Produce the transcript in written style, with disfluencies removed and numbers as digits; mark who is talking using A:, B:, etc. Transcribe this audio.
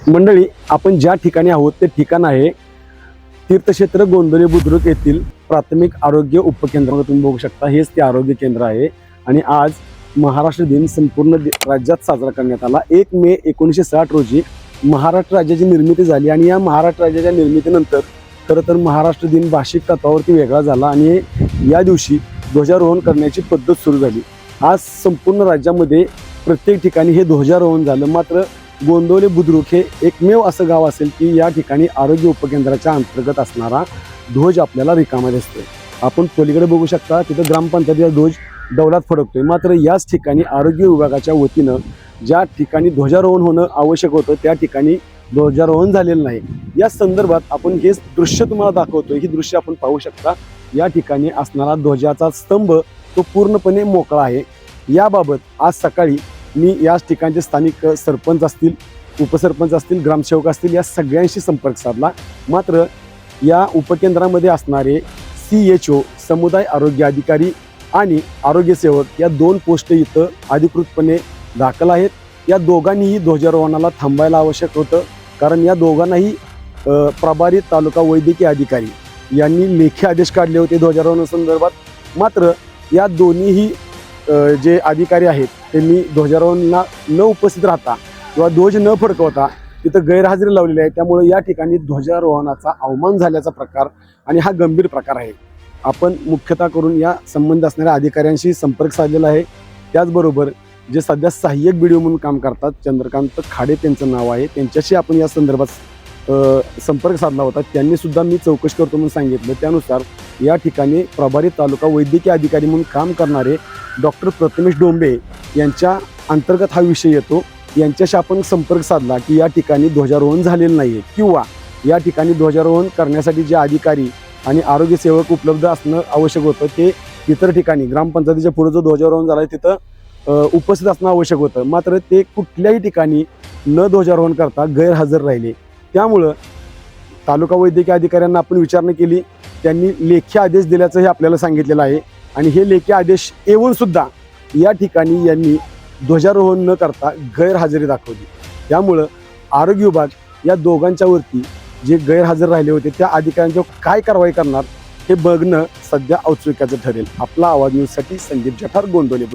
A: मंडळी, आपण ज्या ठिकाणी आहोत ते ठिकाण आहे तीर्थक्षेत्र गोंदवले बुद्रुक येथील प्राथमिक आरोग्य उपकेंद्र. तुम्ही बघू शकता, हेच ते आरोग्य केंद्र आहे. आणि आज महाराष्ट्र दिन संपूर्ण राज्यात साजरा करण्यात आला. 1 मे 1960 रोजी महाराष्ट्र राज्याची निर्मिती झाली आणि या महाराष्ट्र राज्याच्या निर्मितीनंतर खरं तर महाराष्ट्र दिन भाषिक तत्वावरती वेगळा झाला आणि या दिवशी ध्वजारोहण करण्याची पद्धत सुरू झाली. आज संपूर्ण राज्यामध्ये प्रत्येक ठिकाणी हे ध्वजारोहण झालं. मात्र गोंदवले बुद्रुक हे एकमेव असं गाव असेल की या ठिकाणी आरोग्य उपकेंद्राच्या अंतर्गत असणारा ध्वज आपल्याला रिकामा दिसतोय. आपण पलीकडे बघू शकता, तिथं ग्रामपंचायतीचा ध्वज डौलात फडकतोय. मात्र याच ठिकाणी आरोग्य विभागाच्या वतीनं ज्या ठिकाणी ध्वजारोहण होणं आवश्यक होतं त्या ठिकाणी ध्वजारोहण झालेलं नाही. या संदर्भात आपण हे दृश्य तुम्हाला दाखवतोय. ही दृश्य आपण पाहू शकता. या ठिकाणी असणारा ध्वजाचा स्तंभ तो पूर्णपणे मोकळा आहे. याबाबत आज सकाळी मी याच ठिकाणचे स्थानिक सरपंच असतील, उपसरपंच असतील, ग्रामसेवक असतील, या सगळ्यांशी संपर्क साधला. मात्र या उपकेंद्रामध्ये असणारे CHO समुदाय आरोग्य अधिकारी आणि आरोग्यसेवक या 2 पोस्ट इथं अधिकृतपणे दाखल आहेत. या दोघांनीही ध्वजारोहणाला थांबायला आवश्यक होतं, कारण या दोघांनाही प्रभारी तालुका वैद्यकीय अधिकारी यांनी लेखी आदेश काढले होते ध्वजारोहणासंदर्भात. मात्र या दोन्हीही जे अधिकारी आहेत त्यांनी ध्वजारोहणाला न उपस्थित राहता किंवा ध्वज न फडकवता तिथं गैरहजेरी लावलेली आहे. त्यामुळे या ठिकाणी ध्वजारोहणाचा अवमान झाल्याचा प्रकार आणि हा गंभीर प्रकार आहे. आपण मुख्यतः करून या संबंध असणाऱ्या अधिकाऱ्यांशी संपर्क साधलेला आहे. त्याचबरोबर जे सध्या सहाय्यक BDO म्हणून काम करतात, चंद्रकांत खाडे त्यांचं नाव आहे, त्यांच्याशी आपण या संदर्भात संपर्क साधला होता. त्यांनी सुद्धा मी चौकशी करतो म्हणून सांगितलं. त्यानुसार या ठिकाणी प्रभारी तालुका वैद्यकीय अधिकारी म्हणून काम करणारे डॉक्टर प्रथमेश डोंबे यांच्या अंतर्गत हा विषय येतो. यांच्याशी आपण संपर्क साधला की या ठिकाणी ध्वजारोहण झालेलं नाही आहे किंवा या ठिकाणी ध्वजारोहण करण्यासाठी जे अधिकारी आणि आरोग्यसेवक उपलब्ध असणं आवश्यक होतं ते इतर ठिकाणी ग्रामपंचायतीच्या पुढे जो ध्वजारोहण झाला आहे तिथं उपस्थित असणं आवश्यक होतं. मात्र ते कुठल्याही ठिकाणी न ध्वजारोहण करता गैरहजर राहिले. त्यामुळं तालुका वैद्यकीय अधिकाऱ्यांना आपण विचारणा केली. त्यांनी लेखी आदेश दिल्याचं हे आपल्याला सांगितलेलं आहे. आणि हे लेखी आदेश येऊन सुद्धा या ठिकाणी यांनी ध्वजारोहण न करता गैरहजेरी दाखवली. त्यामुळं आरोग्य विभाग या दोघांच्या वरती जे गैरहजर राहिले होते त्या अधिकाऱ्यांच्यावर काय कारवाई करणार हे बघणं सध्या औत्सुक्याचं ठरेल. आपला आवाज न्यूजसाठी संदीप जठार, गोंदवले.